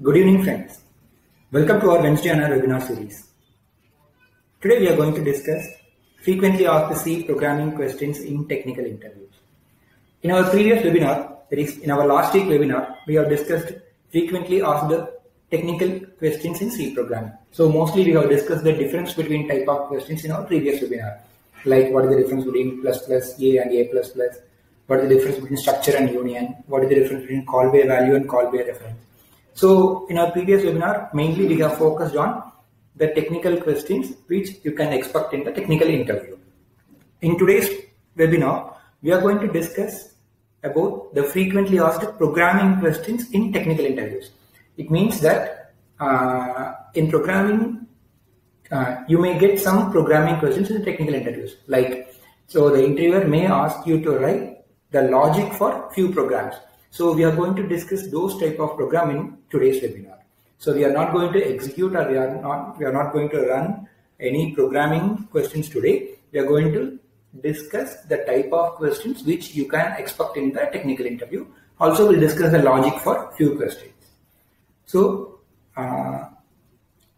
Good evening, friends. Welcome to our Wednesday and our webinar series. Today we are going to discuss frequently asked C programming questions in technical interviews. In our previous webinar, that is in our last week webinar, we have discussed frequently asked technical questions in C programming. So mostly we have discussed the difference between type of questions in our previous webinar, like what is the difference between ++, A and A++, what is the difference between structure and union, what is the difference between call by value and call by reference. So in our previous webinar, mainly we have focused on the technical questions which you can expect in the technical interview. In today's webinar, we are going to discuss about the frequently asked programming questions in technical interviews. It means that in programming, you may get some programming questions in the technical interviews. So the interviewer may ask you to write the logic for few programs. So we are going to discuss those type of programming in today's webinar. So we are not going to execute or we are not going to run any programming questions today. We are going to discuss the type of questions which you can expect in the technical interview. Also, we'll discuss the logic for few questions. So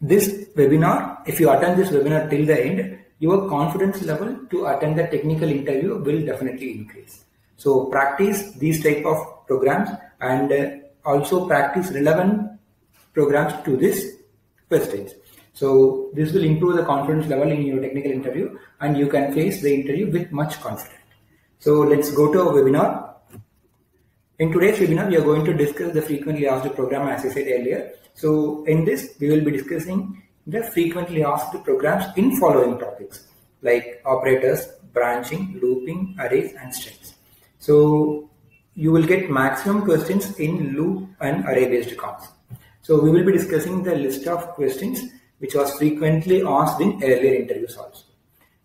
this webinar, if you attend this webinar till the end, your confidence level to attend the technical interview will definitely increase. So practice these type of programs and also practice relevant programs to these questions. So this will improve the confidence level in your technical interview and you can face the interview with much confidence. So let's go to our webinar. In today's webinar, we are going to discuss the frequently asked program as I said earlier. So in this, we will be discussing the frequently asked programs in following topics like operators, branching, looping, arrays and strings. So you will get maximum questions in loop and array based concepts. So we will be discussing the list of questions which was frequently asked in earlier interviews also.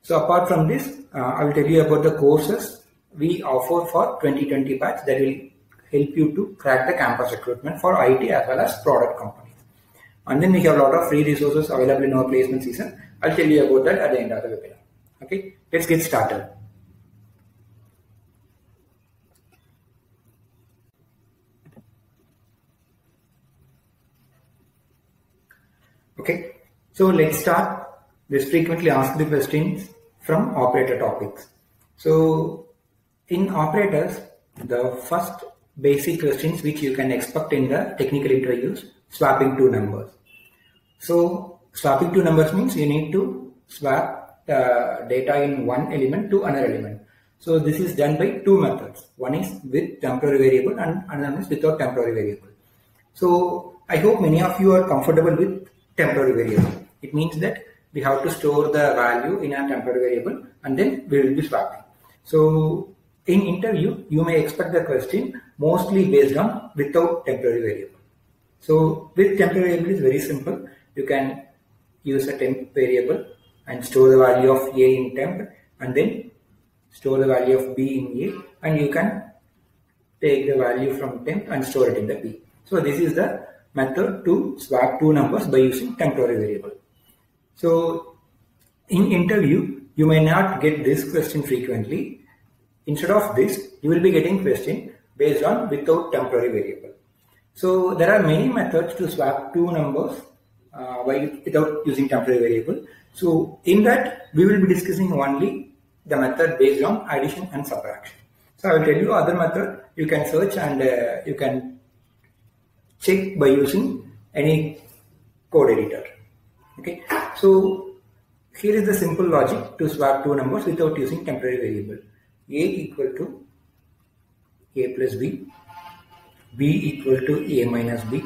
So apart from this, I will tell you about the courses we offer for 2020 batch that will help you to crack the campus recruitment for IT as well as product companies. And then we have a lot of free resources available in our placement season. I'll tell you about that at the end of the webinar. Okay, let's get started. Okay, so let's start this frequently asked questions from operator topics. So in operators, the first basic questions which you can expect in the technical interviews, swapping two numbers. So swapping two numbers means you need to swap the data in one element to another element. So this is done by two methods. One is with temporary variable and another is without temporary variable. So I hope many of you are comfortable with temporary variable. It means that we have to store the value in a temporary variable and then we will be swapping. So in interview, you may expect the question mostly based on without temporary variable. So with temporary variable is very simple. You can use a temp variable and store the value of A in temp and then store the value of B in A and you can take the value from temp and store it in the B. So this is the method to swap two numbers by using temporary variable. So in interview, you may not get this question frequently. Instead of this, you will be getting question based on without temporary variable. So there are many methods to swap two numbers without using temporary variable. So in that, we will be discussing only the method based on addition and subtraction. So I will tell you other method. You can search and you can check by using any code editor. Okay. So here is the simple logic to swap two numbers without using temporary variable. A equal to A plus B, B equal to A minus B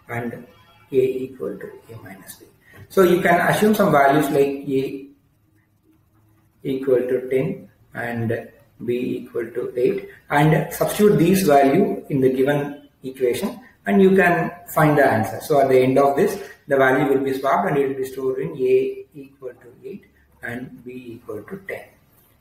and A equal to A minus B. So you can assume some values like A equal to 10 and B equal to 8 and substitute these value in the given equation and you can find the answer. So at the end of this, the value will be swapped and it will be stored in A equal to 8 and B equal to 10.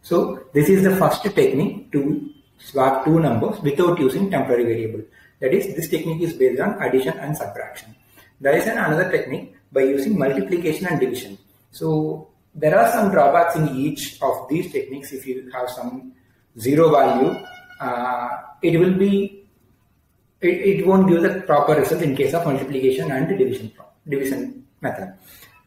So this is the first technique to swap two numbers without using temporary variable. That is, this technique is based on addition and subtraction. There is another technique by using multiplication and division. So there are some drawbacks in each of these techniques. If you have some zero value, it will be it won't give the proper result in case of multiplication and division method.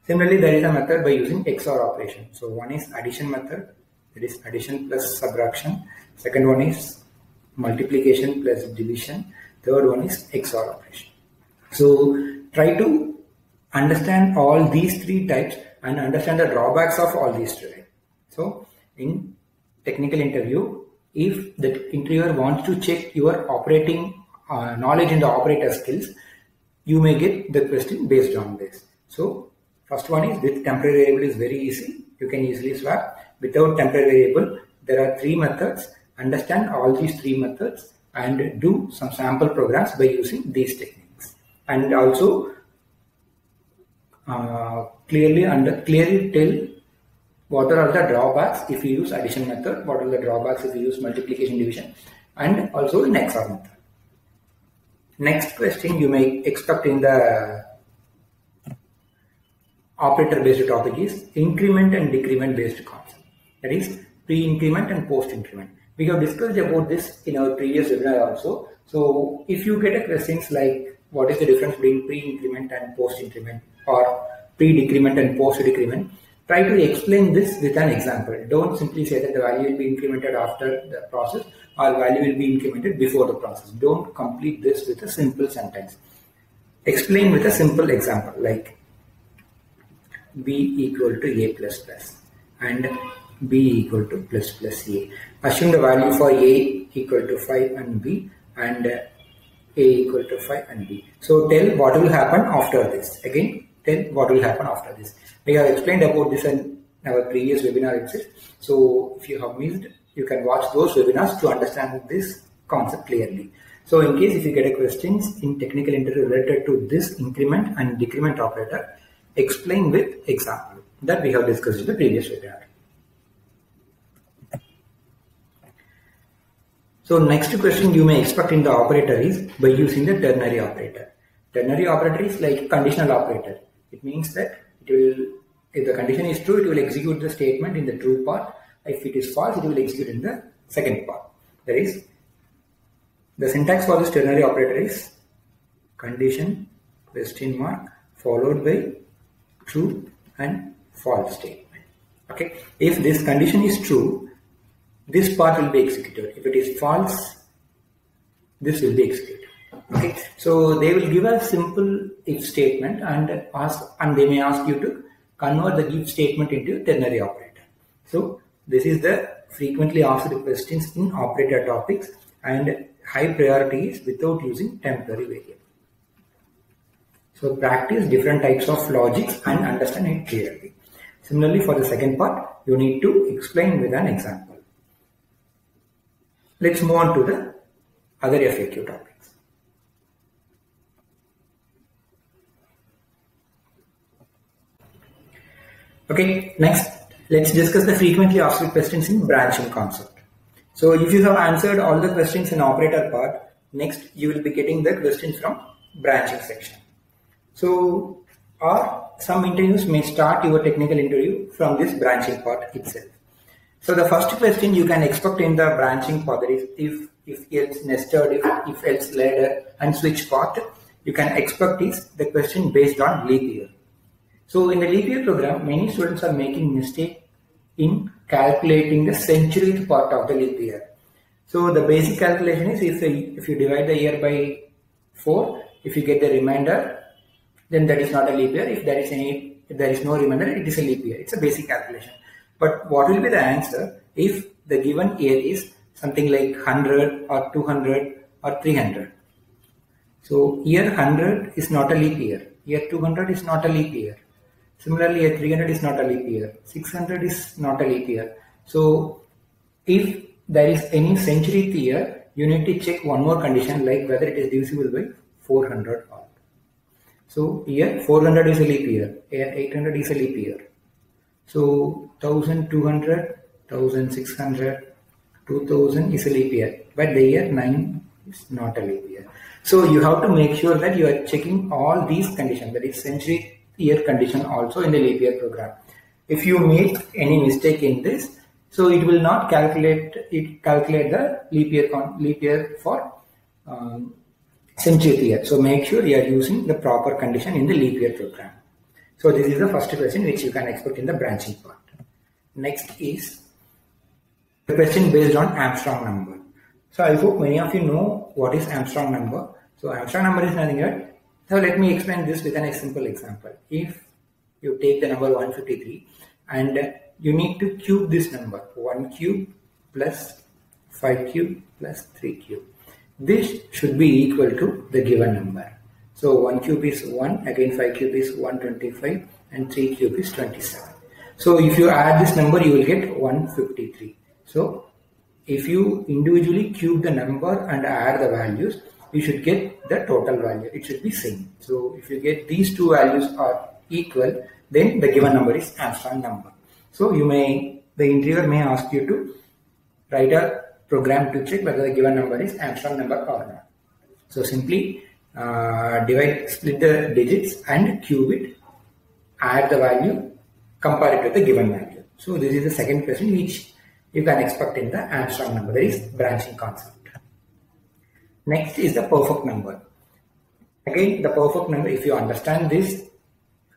Similarly, there is a method by using XOR operation. So one is addition method, that is addition plus subtraction. Second one is multiplication plus division. Third one is XOR operation. So try to understand all these three types and understand the drawbacks of all these three. So in technical interview, if the interviewer wants to check your operating knowledge in the operator skills, you may get the question based on this. So first one is with temporary variable is very easy. You can easily swap. Without temporary variable, there are three methods. Understand all these three methods and do some sample programs by using these techniques. And also clearly tell what are the drawbacks if you use addition method, what are the drawbacks if you use multiplication division, and also in XOR method. Next question you may expect in the operator based topic is increment and decrement based concept. That is pre-increment and post-increment. We have discussed about this in our previous webinar also. So if you get a questions like what is the difference between pre-increment and post-increment or pre-decrement and post-decrement, try to explain this with an example. Don't simply say that the value will be incremented after the process or value will be incremented before the process. Don't complete this with a simple sentence. Explain with a simple example like b equal to a plus plus and b equal to plus plus a. Assume the value for a equal to 5 and b and a equal to 5 and b. So tell what will happen after this. Again, tell what will happen after this. We have explained about this in our previous webinar itself. So if you have missed, you can watch those webinars to understand this concept clearly. So in case if you get a questions in technical interview related to this increment and decrement operator, explain with example that we have discussed in the previous webinar. So next question you may expect in the operator is by using the ternary operator. Ternary operator is like conditional operator. It means that it will, if the condition is true, it will execute the statement in the true part. If it is false, it will execute in the second part. That is, the syntax for this ternary operator is condition question mark followed by true and false statement. Okay. If this condition is true, this part will be executed. If it is false, this will be executed. Okay. So they will give a simple if statement and they may ask you to convert the if statement into ternary operator. So this is the frequently asked questions in operator topics, and high priority is without using temporary variable. So practice different types of logics and understand it clearly. Similarly, for the second part, you need to explain with an example. Let's move on to the other FAQ topics. Okay, next let's discuss the frequently asked questions in branching concept. So if you have answered all the questions in operator part, next you will be getting the questions from branching section. So some interviews may start your technical interview from this branching part itself. So the first question you can expect in the branching part, that is if else nested, if else ladder and switch part, you can expect is the question based on leap year. So in the leap year program, many students are making mistake in calculating the centuryth part of the leap year. So the basic calculation is if you divide the year by 4, if you get the remainder, then that is not a leap year. If there is no remainder, it is a leap year. It's a basic calculation. But what will be the answer if the given year is something like 100 or 200 or 300? So year 100 is not a leap year. Year 200 is not a leap year. Similarly, year 300 is not a leap year. 600 is not a leap year. So if there is any centuryth year, you need to check one more condition, like whether it is divisible by 400 or. So here 400 is a leap year, here 800 is a leap year. So 1200, 1600, 2000 is a leap year, but the year 9 is not a leap year. So you have to make sure that you are checking all these conditions, that is century year condition also in the leap year program. If you make any mistake in this, so it will not calculate the leap year for century year. So make sure you are using the proper condition in the leap year program. So this is the first question which you can expect in the branching part. Next is the question based on Armstrong number. So I hope many of you know what is Armstrong number. So Armstrong number is nothing but, so let me explain this with a simple example. If you take the number 153 and you need to cube this number, 1 cube plus 5 cube plus 3 cube. This should be equal to the given number. So 1 cube is 1, again 5 cube is 125 and 3 cube is 27. So if you add this number, you will get 153. So if you individually cube the number and add the values, you should get the total value. It should be same. So if you get these two values are equal, then the given number is Armstrong number. So the interviewer may ask you to write a program to check whether the given number is Armstrong number or not. So simply split the digits and cube it, add the value, compare it with the given value. So this is the second question which you can expect in the Armstrong number, that is branching concept. Next is the perfect number. Again, the perfect number, if you understand this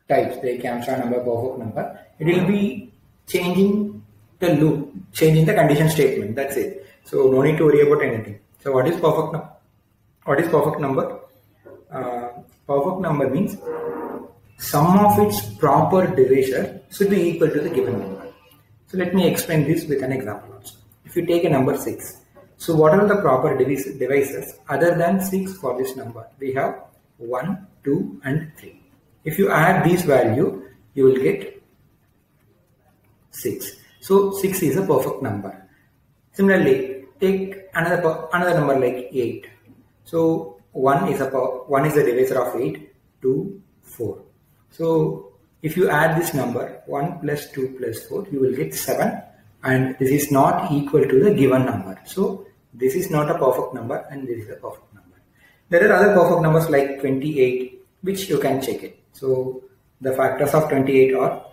types like Armstrong number, perfect number, it will be changing the loop, changing the condition statement. That's it. So no need to worry about anything. So what is perfect number? What is perfect number? Perfect number means sum of its proper divisor should be equal to the given number. So let me explain this with an example also. If you take a number 6, so what are the proper divisors other than 6 for this number? We have 1, 2 and 3. If you add these value, you will get 6. So 6 is a perfect number. Similarly, take another number like 8. So 1 is the divisor of 8, 2, 4. So if you add this number 1 plus 2 plus 4, you will get 7, and this is not equal to the given number. So this is not a perfect number and this is a perfect number. There are other perfect numbers like 28, which you can check it. So the factors of 28 are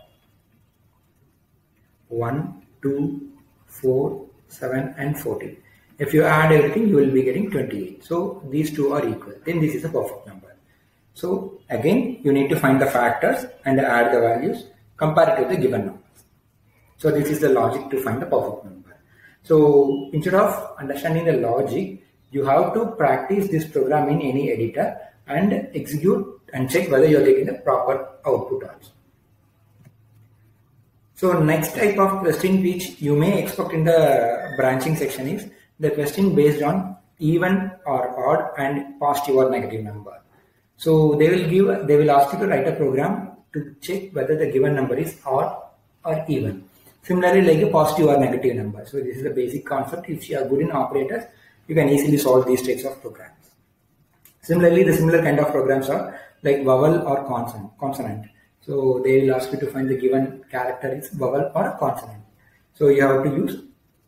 1, 2, 4, 7 and 14. If you add everything, you will be getting 28. So these two are equal. Then this is a perfect number. So again, you need to find the factors and add the values, compare it to the given numbers. So this is the logic to find the perfect number. So instead of understanding the logic, you have to practice this program in any editor and execute and check whether you are getting the proper output also. So next type of question which you may expect in the branching section is the question based on even or odd and positive or negative number. So they will ask you to write a program to check whether the given number is odd or even. Similarly, like a positive or negative number. So this is the basic concept. If you are good in operators, you can easily solve these types of programs. Similarly, the similar kind of programs are like vowel or consonant. So they will ask you to find the given character is vowel or a consonant. So you have to use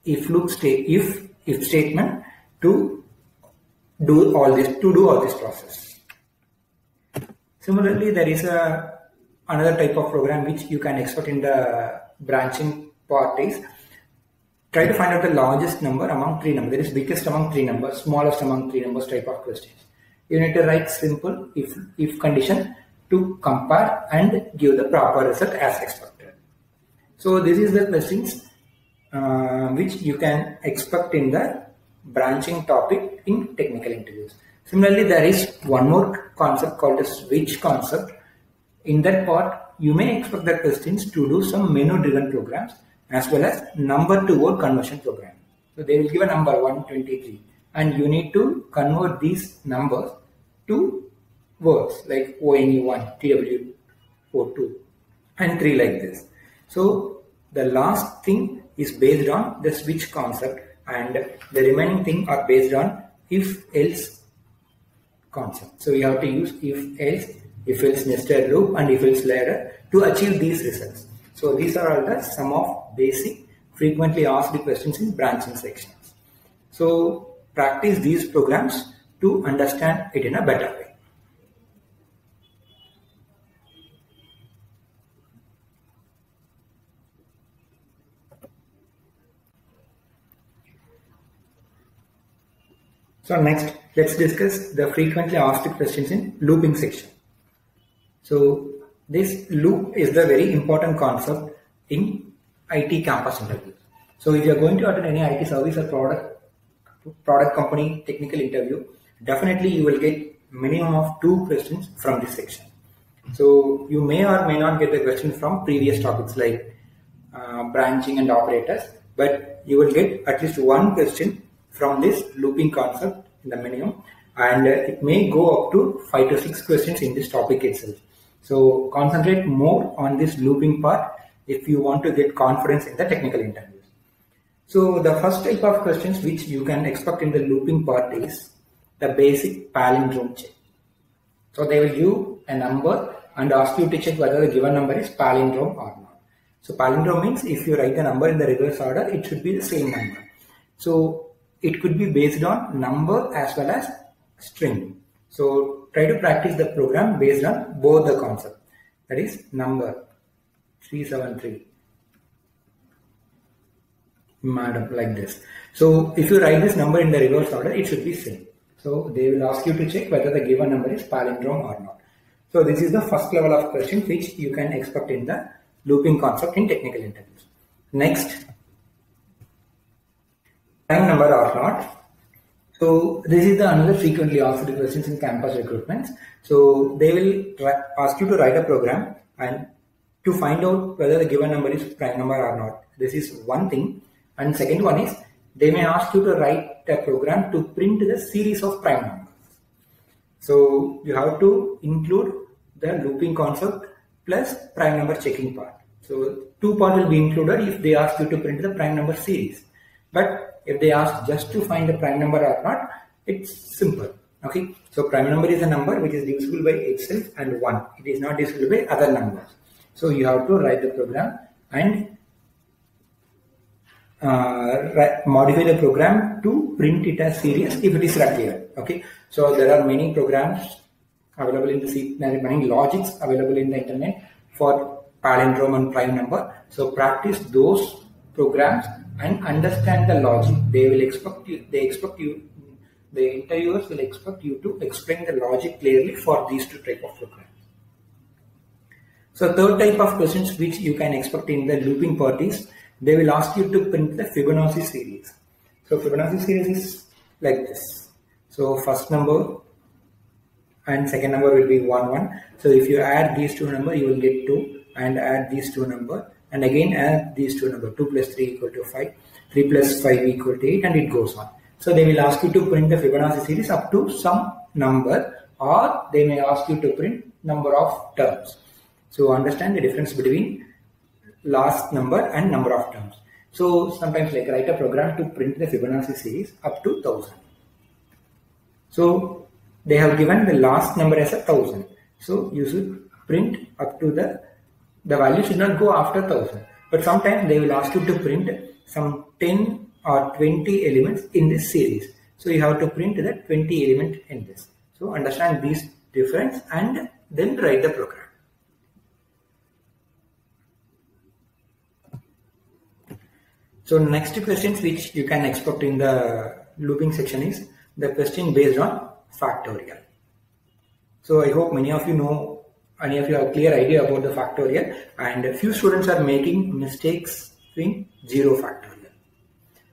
if statement to do all this process. Similarly, there is another type of program which you can expect in the branching part is try to find out the largest number among three numbers. There is biggest among three numbers, smallest among three numbers type of questions. You need to write simple if condition to compare and give the proper result as expected. So this is the questions which you can expect in the branching topic in technical interviews. Similarly, there is one more concept called the switch concept. In that part, you may expect the questions to do some menu-driven programs as well as number-to-word conversion program. So they will give a number 123 and you need to convert these numbers to words like ONE1, TW42 and 3 like this. So the last thing is based on the switch concept and the remaining thing are based on if-else concept. So you have to use if-else nested loop and if-else ladder to achieve these results. So these are all the some of basic frequently asked questions in branching sections. So practice these programs to understand it in a better way. So next, let's discuss the frequently asked questions in looping section. So this loop is the very important concept in IT campus interviews. So if you are going to attend any IT service or product company technical interview, definitely you will get minimum of 2 questions from this section. So you may or may not get the question from previous topics like branching and operators, but you will get at least 1 question from this looping concept in the minimum, and it may go up to 5 to 6 questions in this topic itself. So concentrate more on this looping part if you want to get confidence in the technical interviews. So the first type of questions which you can expect in the looping part is the basic palindrome check. So they will give a number and ask you to check whether the given number is palindrome or not. So palindrome means if you write the number in the reverse order, it should be the same number. So it could be based on number as well as string. So try to practice the program based on both the concept. That is number 373. Madam, like this. So if you write this number in the reverse order, it should be same. So they will ask you to check whether the given number is palindrome or not. So this is the first level of question which you can expect in the looping concept in technical interviews. Next, prime number or not. So this is the another frequently asked questions in campus recruitments. So they will ask you to write a program and to find out whether the given number is prime number or not. This is one thing. And second one is they may ask you to write a program to print the series of prime numbers. So you have to include the looping concept plus prime number checking part. So 2 parts will be included if they ask you to print the prime number series. But if they ask just to find the prime number or not, it's simple. Okay. So prime number is a number which is divisible by itself and 1. It is not divisible by other numbers. So you have to write the program and modify the program to print it as series if it is required. Okay. So there are many programs available in the C, many logics available in the internet for palindrome and prime number. So practice those programs and understand the logic. They will expect you. The interviewers will expect you to explain the logic clearly for these 2 types of programs. So third type of questions which you can expect in the looping part is they will ask you to print the Fibonacci series. So Fibonacci series is like this. So first number and second number will be 1 1. So if you add these 2 numbers, you will get 2, and add these 2 numbers, and again add these 2 numbers. 2 plus 3 equal to 5, 3 plus 5 equal to 8, and it goes on. So they will ask you to print the Fibonacci series up to some number, or they may ask you to print number of terms. So understand the difference between last number and number of terms. So sometimes like write a program to print the Fibonacci series up to 1000. So they have given the last number as 1000. So you should print up to the value should not go after 1000. But sometimes they will ask you to print some 10 or 20 elements in this series. So you have to print the 20 element in this. So understand these difference and then write the program. So next questions which you can expect in the looping section is the question based on factorial. So I hope many of you have a clear idea about the factorial, and a few students are making mistakes in 0 factorial.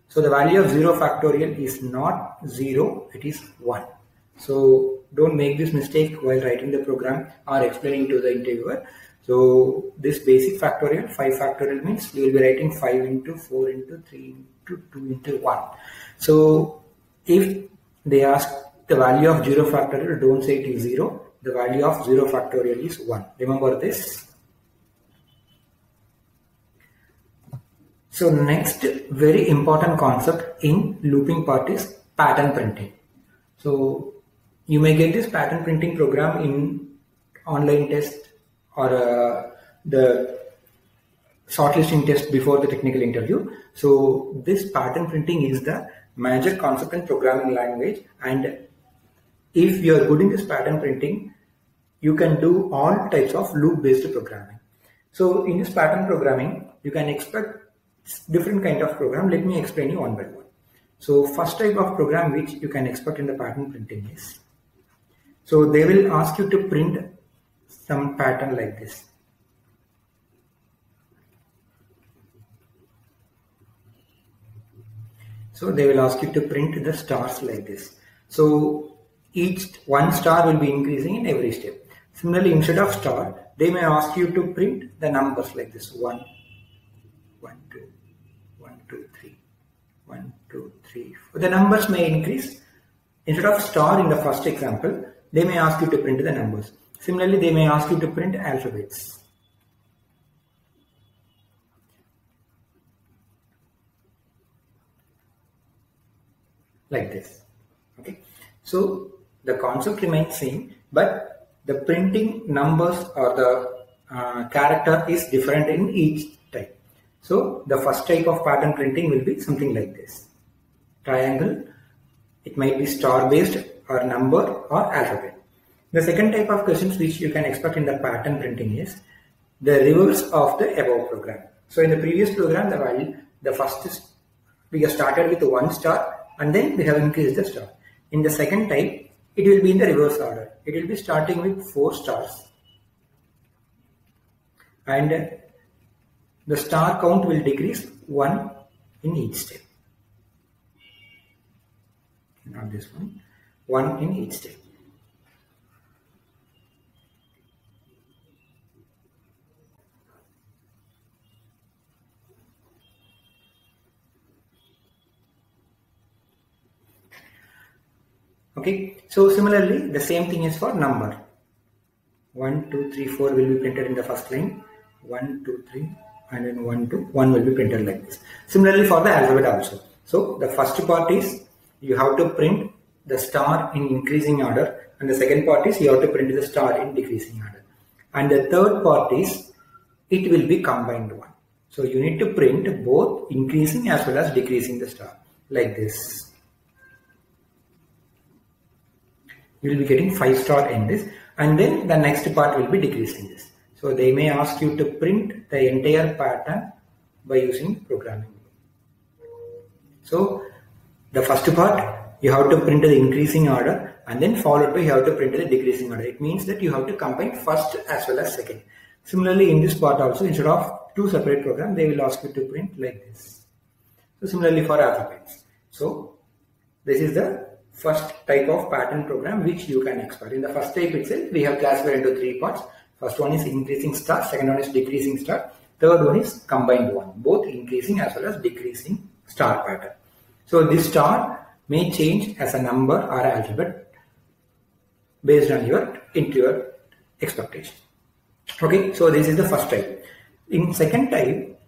So the value of 0 factorial is not 0, it is 1. So don't make this mistake while writing the program or explaining to the interviewer. So this basic factorial, 5 factorial means you will be writing 5 into 4 into 3 into 2 into 1. So if they ask the value of 0 factorial, don't say it is 0. The value of 0 factorial is 1. Remember this. So next very important concept in looping part is pattern printing. So you may get this pattern printing program in online test or the shortlisting test before the technical interview. So this pattern printing is the major concept in programming language, and if you are good in this pattern printing, you can do all types of loop based programming. So in this pattern programming, you can expect different kind of program. Let me explain you one by one. So first type of program which you can expect in the pattern printing is, so they will ask you to print some pattern like this. So they will ask you to print the stars like this. So each one star will be increasing in every step. Similarly, instead of star, they may ask you to print the numbers like this: 1, 1, 2, 1, 2, 3, 1, 2, 3, 4. The numbers may increase. Instead of star in the first example, they may ask you to print the numbers. Similarly, they may ask you to print alphabets. Like this. Okay. So the concept remains same, but the printing numbers or the character is different in each type. So the first type of pattern printing will be something like this: triangle. It might be star based or number or alphabet. The second type of questions which you can expect in the pattern printing is the reverse of the above program. So in the previous program, the value, the first is, we have started with 1 star and then we have increased the star. In the second type, it will be in the reverse order. It will be starting with 4 stars and the star count will decrease 1 in each step. Not this one, 1 in each step. Okay, so similarly, the same thing is for number. 1, 2, 3, 4 will be printed in the first line. 1, 2, 3, and then 1, 2, 1 will be printed like this. Similarly for the alphabet also. So the first part is you have to print the star in increasing order, and the second part is you have to print the star in decreasing order. And the third part is it will be combined one. So you need to print both increasing as well as decreasing the star like this. You will be getting 5 star in this, and then the next part will be decreasing this. So they may ask you to print the entire pattern by using programming. So the first part you have to print the increasing order, and then followed by you have to print the decreasing order. It means that you have to combine first as well as second. Similarly in this part also, instead of 2 separate programs, they will ask you to print like this. So similarly for alphabets. So this is the first type of pattern program which you can expect. In the first type itself, we have classified into 3 parts. First one is increasing star, second one is decreasing star, third one is combined one, both increasing as well as decreasing star pattern. So this star may change as a number or alphabet based on your expectation. Okay, so this is the first type. In second type,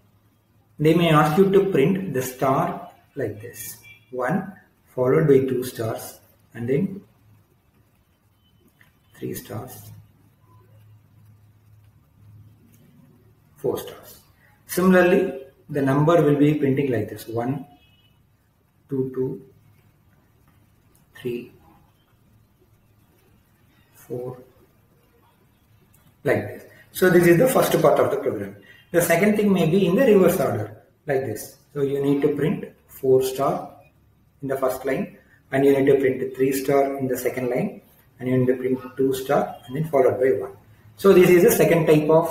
they may ask you to print the star like this: 1 followed by 2 stars and then 3 stars, 4 stars. Similarly, the number will be printing like this: 1, 2, 2, 3, 4, like this. So this is the first part of the program. The second thing may be in the reverse order like this. So you need to print 4 star in the first line, and you need to print 3 star in the second line, and you need to print 2 star and then followed by 1. So this is the second type of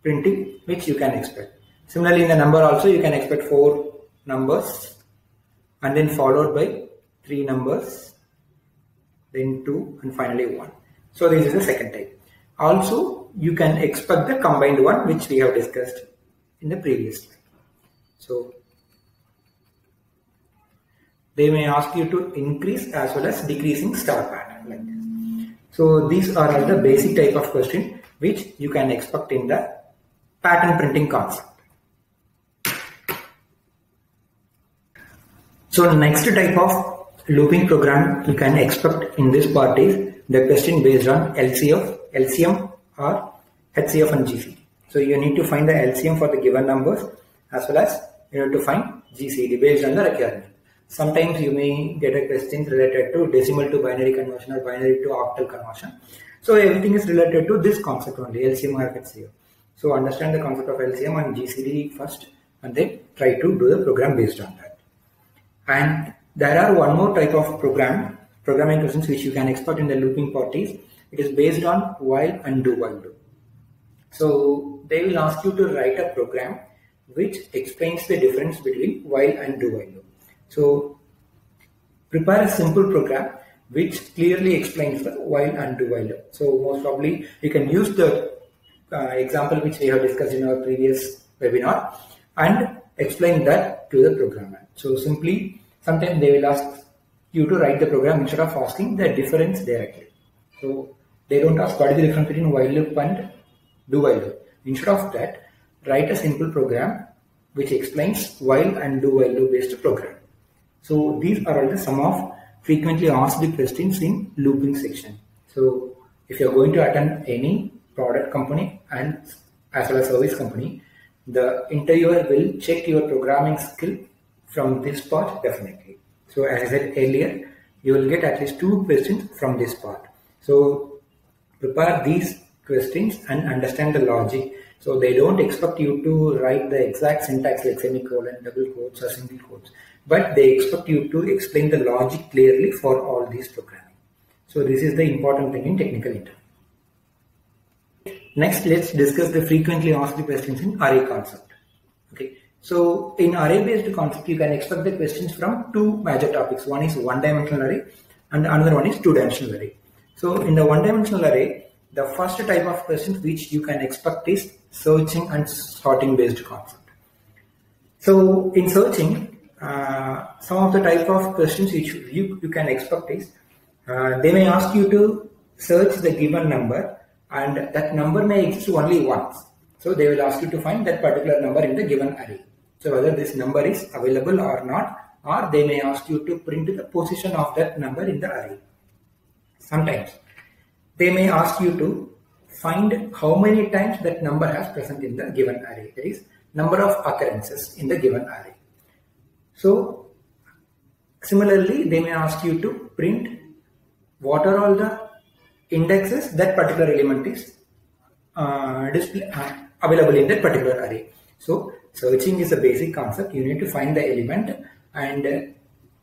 printing which you can expect. Similarly in the number also, you can expect 4 numbers and then followed by 3 numbers, then 2, and finally 1. So this is the second type. Also you can expect the combined one which we have discussed in the previous slide. So they may ask you to increase as well as decreasing star pattern like this. So these are all the basic type of question which you can expect in the pattern printing concept. So the next type of looping program you can expect in this part is the question based on LCM or HCF and GCD. So you need to find the LCM for the given numbers as well as you need to find GCD based on the requirement. Sometimes you may get a question related to decimal to binary conversion or binary to octal conversion. So everything is related to this concept only, LCM or HCF. So understand the concept of LCM and GCD first and then try to do the program based on that. And there are one more type of programming questions which you can expect in the looping part is, it is based on while and do while do. So they will ask you to write a program which explains the difference between while and do while do. So prepare a simple program which clearly explains the while and do while do. So most probably you can use the example which we have discussed in our previous webinar and explain that to the programmer. So simply, sometimes they will ask you to write the program instead of asking the difference directly. So they don't ask what is the difference between while loop and do while loop. Instead of that, write a simple program which explains while and do while loop based program. So these are all the some of frequently asked questions in looping section. So if you are going to attend any product company and as well as service company, the interviewer will check your programming skill from this part definitely. So as I said earlier, you will get at least 2 questions from this part. So prepare these questions and understand the logic. So they don't expect you to write the exact syntax like semicolon, double quotes or single quotes, but they expect you to explain the logic clearly for all these programming. So this is the important thing in technical interview. Next, let's discuss the frequently asked questions in array concept. Okay, so in array-based concept, you can expect the questions from 2 major topics. One is one-dimensional array, and another one is two-dimensional array. So in the one-dimensional array, the first type of questions which you can expect is searching and sorting-based concept. So in searching, some of the type of questions which you can expect is they may ask you to search the given number, and that number may exist only once. So they will ask you to find that particular number in the given array. So whether this number is available or not, or they may ask you to print the position of that number in the array. Sometimes they may ask you to find how many times that number has present in the given array. That is, number of occurrences in the given array. So similarly, they may ask you to print what are all the indexes that particular element is available in that particular array. So searching is a basic concept. You need to find the element, and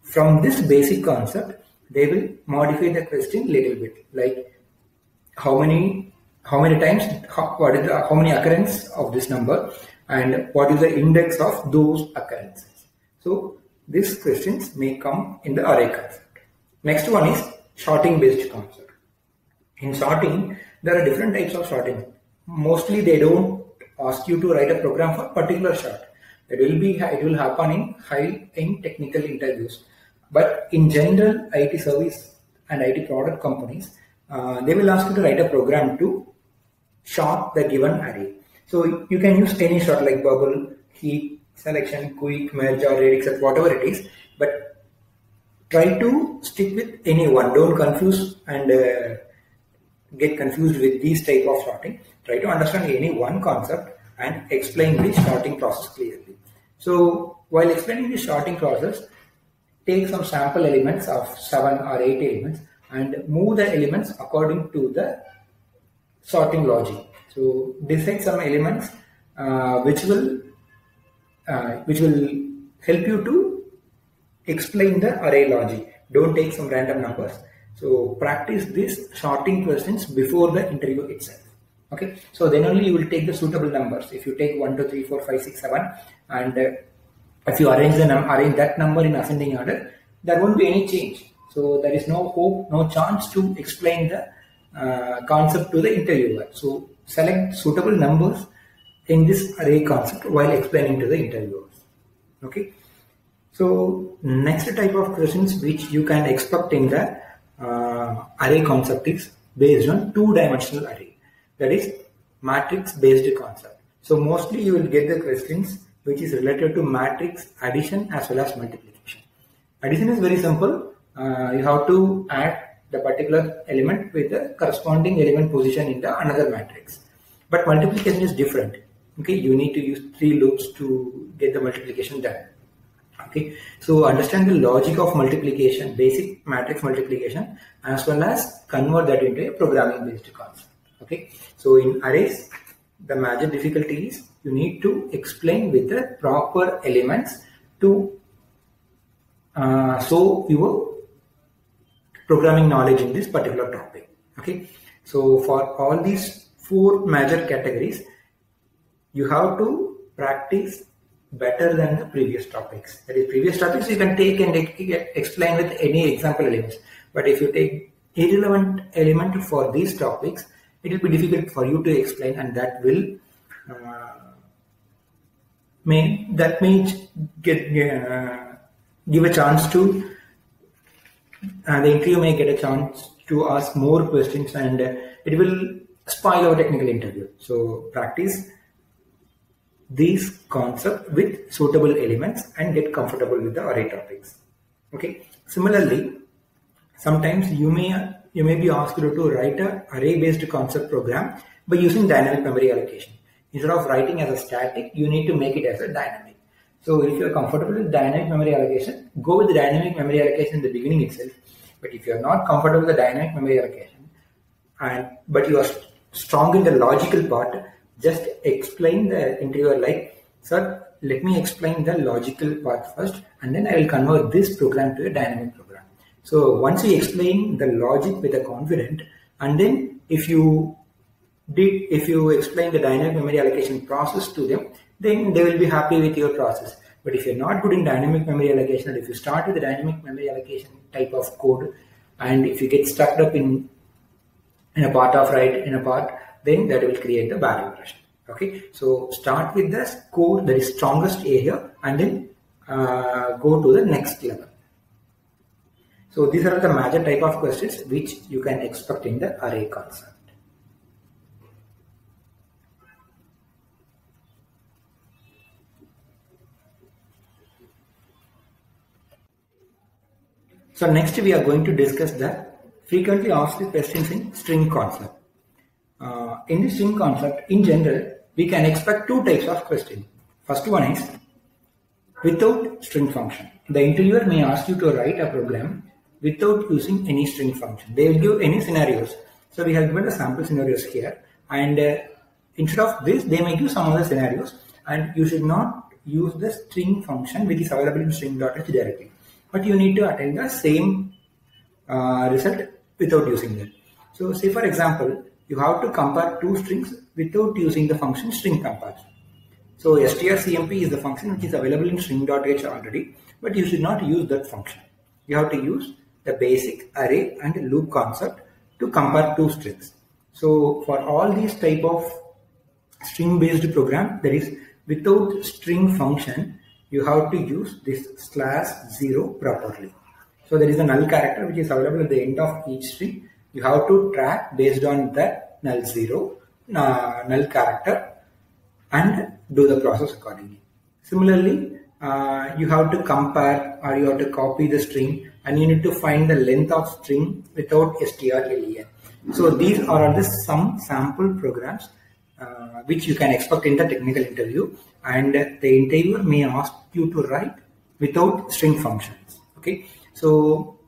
from this basic concept, they will modify the question little bit, like how many times, how many occurrence of this number, and what is the index of those occurrences. So these questions may come in the array concept. Next one is sorting based concept. In sorting, there are different types of sorting. Mostly they don't ask you to write a program for particular sort. It will happen in technical interviews. But in general, IT service and IT product companies, they will ask you to write a program to sort the given array. So you can use any sort like bubble, heap, selection, quick, merge, or radix, whatever it is. But try to stick with any one. Don't confuse and get confused with these type of sorting. Try to understand any one concept and explain the sorting process clearly. So while explaining the sorting process, take some sample elements of 7 or 8 elements and move the elements according to the sorting logic. So decide some elements which will help you to explain the array logic. Don't take some random numbers. So practice these sorting questions before the interview itself. Okay, so then only you will take the suitable numbers. If you take 1, 2, 3, 4, 5, 6, 7, and if you arrange that number in ascending order, there won't be any change. So there is no hope, no chance to explain the concept to the interviewer. So select suitable numbers in this array concept while explaining to the interviewers. Okay. So next type of questions which you can expect in the array concept is based on two-dimensional array. That is matrix based concept. So mostly you will get the questions which is related to matrix addition as well as multiplication. Addition is very simple. You have to add the particular element with the corresponding element position in the another matrix. But multiplication is different. Okay, you need to use 3 loops to get the multiplication done. Okay, so understand the logic of multiplication, basic matrix multiplication, as well as convert that into a programming based concept. Okay, so in arrays, the major difficulty is you need to explain with the proper elements to show your programming knowledge in this particular topic. Okay, so for all these 4 major categories, you have to practice better than the previous topics. That is, previous topics you can take and explain with any example elements. But if you take irrelevant element for these topics, it will be difficult for you to explain, and that will may give a chance to the interview may get a chance to ask more questions, and it will spoil our technical interview. So practice these concepts with suitable elements and get comfortable with the array topics. Okay. Similarly, sometimes you may be asked to write a array based concept program by using dynamic memory allocation. Instead of writing as a static, you need to make it as a dynamic. So if you are comfortable with dynamic memory allocation, go with the dynamic memory allocation in the beginning itself. But if you are not comfortable with the dynamic memory allocation, but you are strong in the logical part, just explain the interviewer like, sir, let me explain the logical part first, and then I will convert this program to a dynamic program. So once you explain the logic with a confident, and then if you explain the dynamic memory allocation process to them, then they will be happy with your process. But if you're not good in dynamic memory allocation, and if you start with the dynamic memory allocation type of code, and if you get stuck up in a part of then that will create the bad impression. Okay, so start with the core, that is strongest area, and then go to the next level. So these are the major type of questions which you can expect in the array concept. So next we are going to discuss the frequently asked questions in string concept. In the string concept, in general, we can expect 2 types of questions. First one is without string function. The interviewer may ask you to write a program without using any string function. They will give any scenarios. So we have given the sample scenarios here, and instead of this, they may give some other scenarios, and you should not use the string function which is available in string.h directly. But you need to attain the same result without using that. So say for example, you have to compare 2 strings without using the function string comparison. So strcmp is the function which is available in string.h already, but you should not use that function. You have to use the basic array and loop concept to compare 2 strings. So for all these type of string based program, that is without string function, you have to use this /0 properly. So there is a null character which is available at the end of each string. You have to track based on that null character and do the process accordingly. Similarly, you have to compare, or you have to copy the string, and you need to find the length of string without strlen. So these are some sample programs which you can expect in the technical interview, and the interviewer may ask you to write without string functions. Okay, so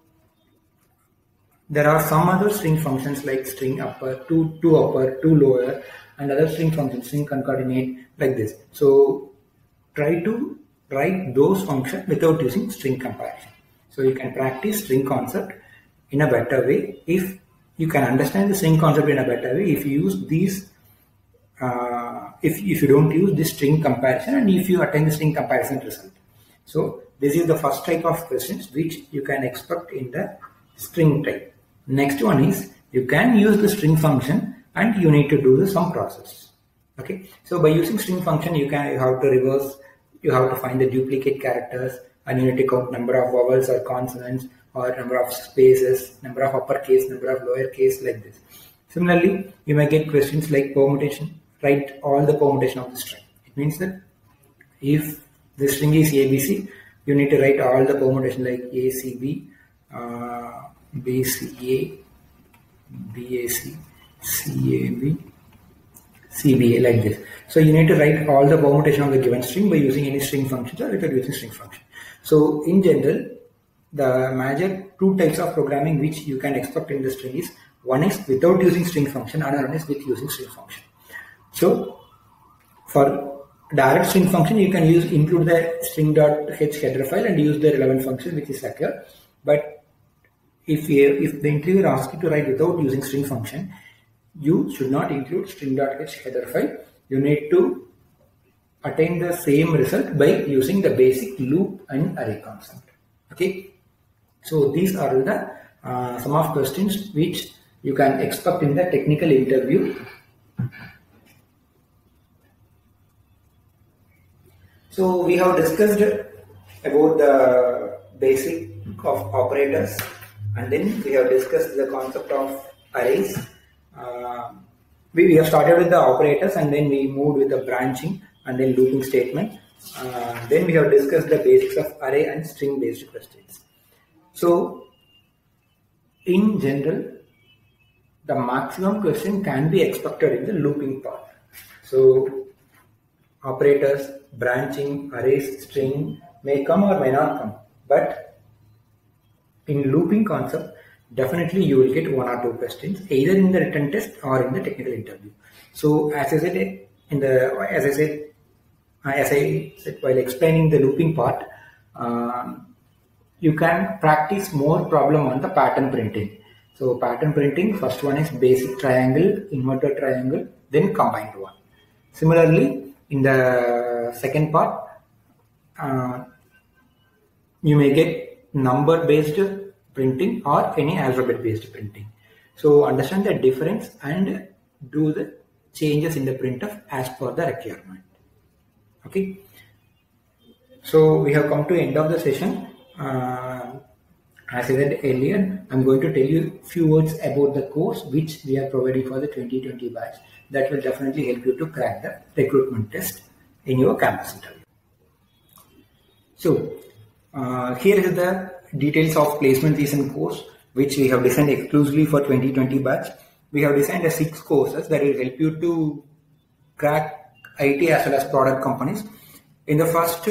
there are some other string functions like string upper, to upper, to lower, and other string functions, string concatenate, like this. So try to write those functions without using string comparison. So you can practice string concept in a better way if you can understand the string concept in a better way if you use these. If you don't use this string comparison, and if you attain the string comparison result. So this is the first type of questions which you can expect in the string type. Next one is you can use the string function and you need to do some process. Okay, so by using string function, you have to reverse, you have to find the duplicate characters, and you need to count number of vowels or consonants, or number of spaces, number of uppercase, number of lowercase, like this. Similarly, you may get questions like permutation. Write all the permutation of the string. It means that if the string is ABC, you need to write all the permutation like ACB, BCA, BAC, CAB, CBA, like this. So you need to write all the permutation of the given string by using any string functions or without using string function. So in general, the major 2 types of programming which you can expect in the string is, one is without using string function, another one is with using string function. So for direct string function, you can include the string.h header file and use the relevant function which is secure. But if the interviewer asks you to write without using string function, you should not include string.h header file. You need to attain the same result by using the basic loop and array concept. Okay, so these are the some of questions which you can expect in the technical interview. So we have discussed about the basic of operators, and then we have discussed the concept of arrays. We have started with the operators, and then we moved with the branching and then looping statement. Then we have discussed the basics of array and string based questions. So in general, the maximum question can be expected in the looping part. So operators, branching, arrays, string may come or may not come, but in looping concept, definitely you will get one or two questions either in the written test or in the technical interview. So as I said while explaining the looping part, you can practice more problem on the pattern printing. So pattern printing, first one is basic triangle, inverted triangle, then combined one. Similarly, in the second part, you may get number based printing or any alphabet based printing. So understand the difference and do the changes in the printf as per the requirement. Okay, so we have come to end of the session. As I said earlier, I'm going to tell you a few words about the course which we are providing for the 2020 batch. That will definitely help you to crack the recruitment test in your campus interview. So here is the details of placement season course which we have designed exclusively for 2020 batch. We have designed 6 courses that will help you to crack IT as well as product companies. In the first,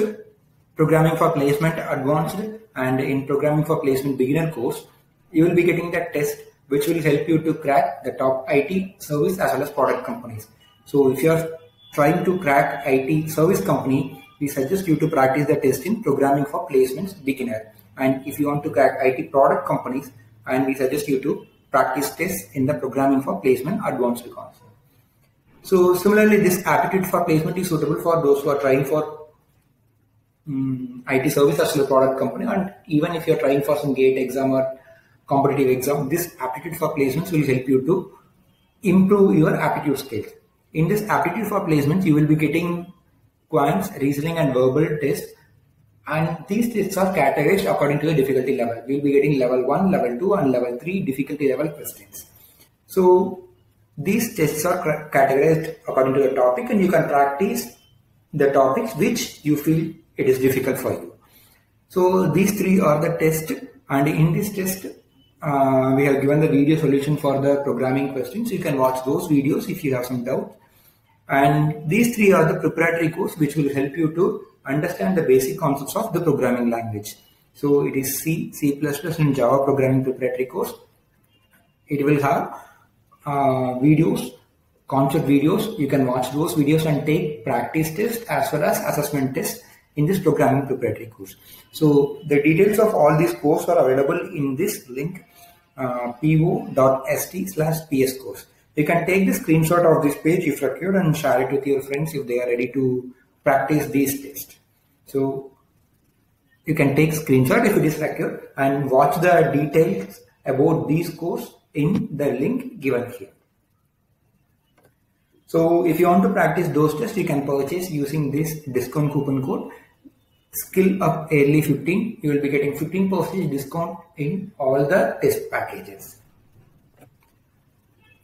programming for placement advanced, and in programming for placement beginner course, you will be getting the test which will help you to crack the top IT service as well as product companies. So if you are trying to crack IT service company, we suggest you to practice the test in programming for placements beginner. And if you want to crack IT product companies, and we suggest you to practice tests in the programming for placement advanced concept. So similarly, this aptitude for placement is suitable for those who are trying for IT service as well as product company, and even if you are trying for some GATE exam or competitive exam, this aptitude for placements will help you to improve your aptitude skills. In this aptitude for placements, you will be getting quants, reasoning and verbal tests, and these tests are categorized according to the difficulty level. We will be getting level 1, level 2 and level 3 difficulty level questions. So these tests are categorized according to the topic, and you can practice the topics which you feel it is difficult for you. So these 3 are the tests, and in this test we have given the video solution for the programming questions. You can watch those videos if you have some doubt. And these 3 are the preparatory course which will help you to understand the basic concepts of the programming language. So it is C, C++ and Java programming preparatory course. It will have videos, concept videos. You can watch those videos and take practice tests as well as assessment tests in this programming preparatory course. So the details of all these courses are available in this link, po.st/ps course. You can take the screenshot of this page if required and share it with your friends if they are ready to practice these tests. So you can take screenshot if it is required and watch the details about these courses in the link given here. So if you want to practice those tests, you can purchase using this discount coupon code SkillUpEarly15. You will be getting 15% discount in all the test packages.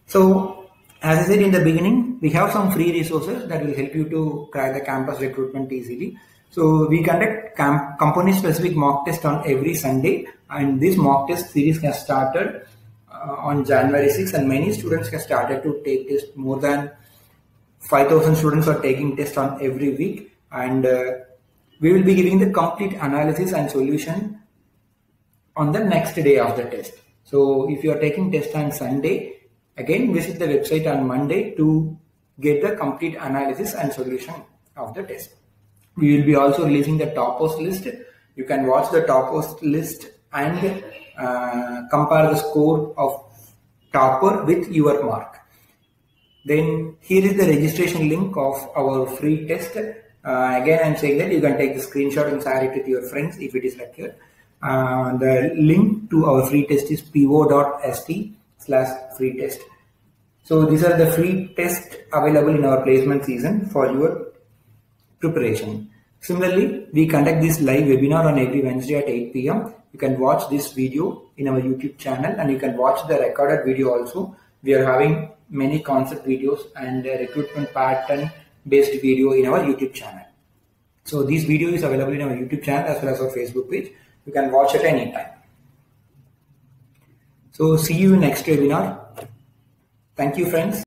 So as I said in the beginning, we have some free resources that will help you to crack the campus recruitment easily. So we conduct company specific mock test on every Sunday, and this mock test series has started on January 6th, and many students have started to take tests. More than 5,000 students are taking tests on every week, and we will be giving the complete analysis and solution on the next day of the test. So if you are taking test on Sunday, again visit the website on Monday to get the complete analysis and solution of the test. We will be also releasing the topmost list. You can watch the topmost list and compare the score of topper with your mark. Then here is the registration link of our free test. Again, I'm saying that you can take the screenshot and share it with your friends if it is required. The link to our free test is po.st/free test. So these are the free tests available in our placement season for your preparation. Similarly, we conduct this live webinar on every Wednesday at 8 p.m. You can watch this video in our YouTube channel and you can watch the recorded video also. We are having many concept videos and recruitment pattern based video in our YouTube channel. So this video is available in our YouTube channel as well as our Facebook page. You can watch it any time. So see you in next webinar. Thank you, friends.